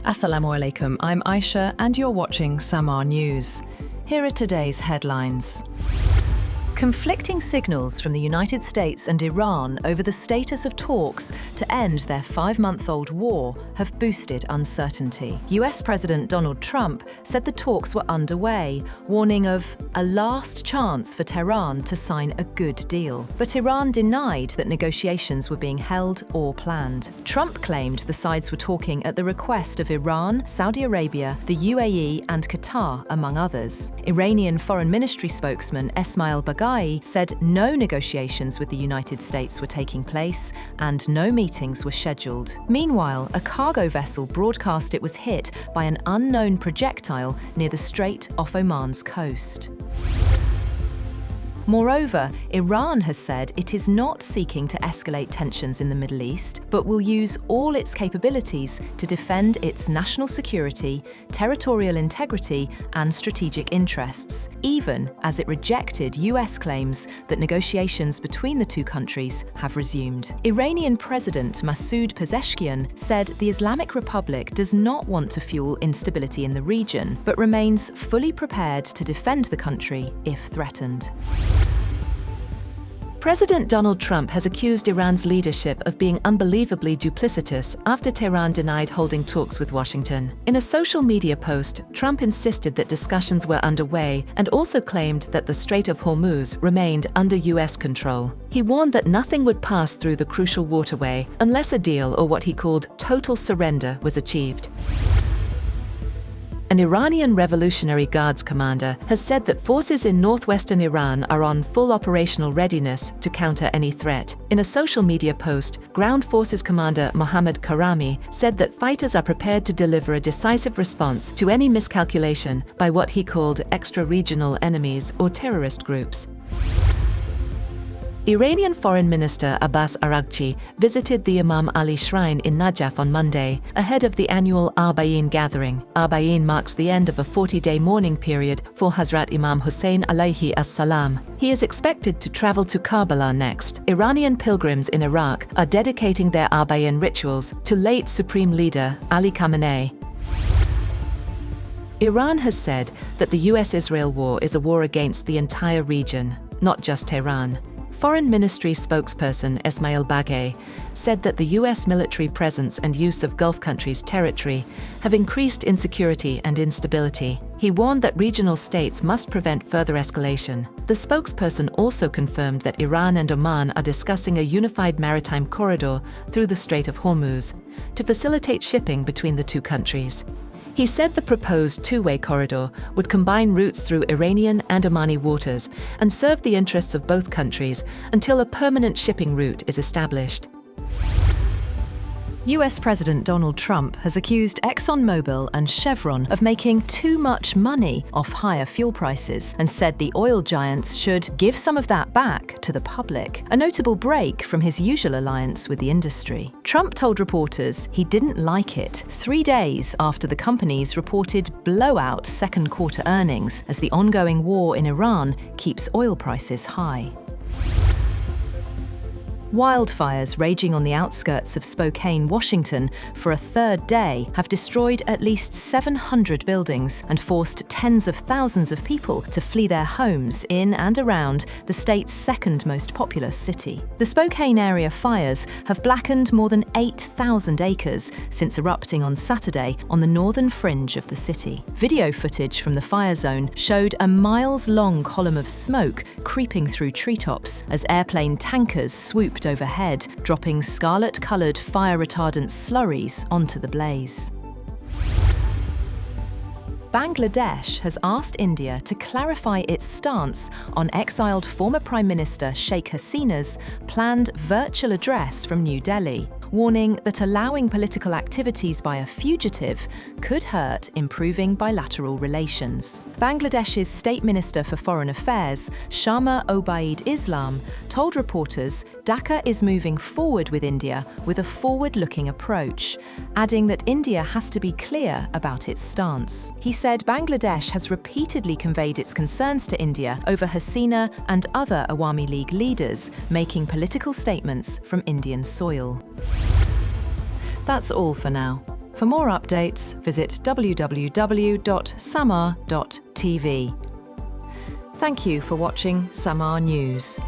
Assalamu alaikum, I'm Aisha and you're watching Samaa News. Here are today's headlines. Conflicting signals from the United States and Iran over the status of talks to end their 5-month-old war have boosted uncertainty. US President Donald Trump said the talks were underway, warning of a last chance for Tehran to sign a good deal. But Iran denied that negotiations were being held or planned. Trump claimed the sides were talking at the request of Iran, Saudi Arabia, the UAE and Qatar, among others. Iranian Foreign Ministry spokesman Esmail Baghaei said no negotiations with the United States were taking place and no meetings were scheduled. Meanwhile, a cargo vessel broadcast it was hit by an unknown projectile near the Strait off Oman's coast. Moreover, Iran has said it is not seeking to escalate tensions in the Middle East, but will use all its capabilities to defend its national security, territorial integrity, and strategic interests, even as it rejected US claims that negotiations between the two countries have resumed. Iranian President Masoud Pezeshkian said the Islamic Republic does not want to fuel instability in the region, but remains fully prepared to defend the country if threatened. President Donald Trump has accused Iran's leadership of being unbelievably duplicitous after Tehran denied holding talks with Washington. In a social media post, Trump insisted that discussions were underway and also claimed that the Strait of Hormuz remained under US control. He warned that nothing would pass through the crucial waterway unless a deal, or what he called total surrender, was achieved. An Iranian Revolutionary Guards commander has said that forces in northwestern Iran are on full operational readiness to counter any threat. In a social media post, Ground Forces Commander Mohammad Karami said that fighters are prepared to deliver a decisive response to any miscalculation by what he called extra-regional enemies or terrorist groups. Iranian Foreign Minister Abbas Araghchi visited the Imam Ali Shrine in Najaf on Monday, ahead of the annual Arba'in gathering. Arba'in marks the end of a 40-day mourning period for Hazrat Imam Hussein alayhi as-salam. He is expected to travel to Karbala next. Iranian pilgrims in Iraq are dedicating their Arba'in rituals to late Supreme Leader Ali Khamenei. Iran has said that the US-Israel war is a war against the entire region, not just Tehran. Foreign Ministry spokesperson Esmail Baghaei said that the US military presence and use of Gulf countries' territory have increased insecurity and instability. He warned that regional states must prevent further escalation. The spokesperson also confirmed that Iran and Oman are discussing a unified maritime corridor through the Strait of Hormuz to facilitate shipping between the two countries. He said the proposed two-way corridor would combine routes through Iranian and Omani waters and serve the interests of both countries until a permanent shipping route is established. US President Donald Trump has accused ExxonMobil and Chevron of making too much money off higher fuel prices and said the oil giants should give some of that back to the public, a notable break from his usual alliance with the industry. Trump told reporters he didn't like it 3 days after the companies reported blowout second-quarter earnings as the ongoing war in Iran keeps oil prices high. Wildfires raging on the outskirts of Spokane, Washington, for a third day have destroyed at least 700 buildings and forced tens of thousands of people to flee their homes in and around the state's second most populous city. The Spokane area fires have blackened more than 8,000 acres since erupting on Saturday on the northern fringe of the city. Video footage from the fire zone showed a miles-long column of smoke creeping through treetops as airplane tankers swooped overhead, dropping scarlet-coloured fire-retardant slurries onto the blaze. Bangladesh has asked India to clarify its stance on exiled former Prime Minister Sheikh Hasina's planned virtual address from New Delhi, warning that allowing political activities by a fugitive could hurt improving bilateral relations. Bangladesh's State Minister for Foreign Affairs, Shama Obaid Islam, told reporters Dhaka is moving forward with India with a forward-looking approach, adding that India has to be clear about its stance. He said Bangladesh has repeatedly conveyed its concerns to India over Hasina and other Awami League leaders making political statements from Indian soil. That's all for now. For more updates, visit www.samaa.tv. Thank you for watching Samaa News.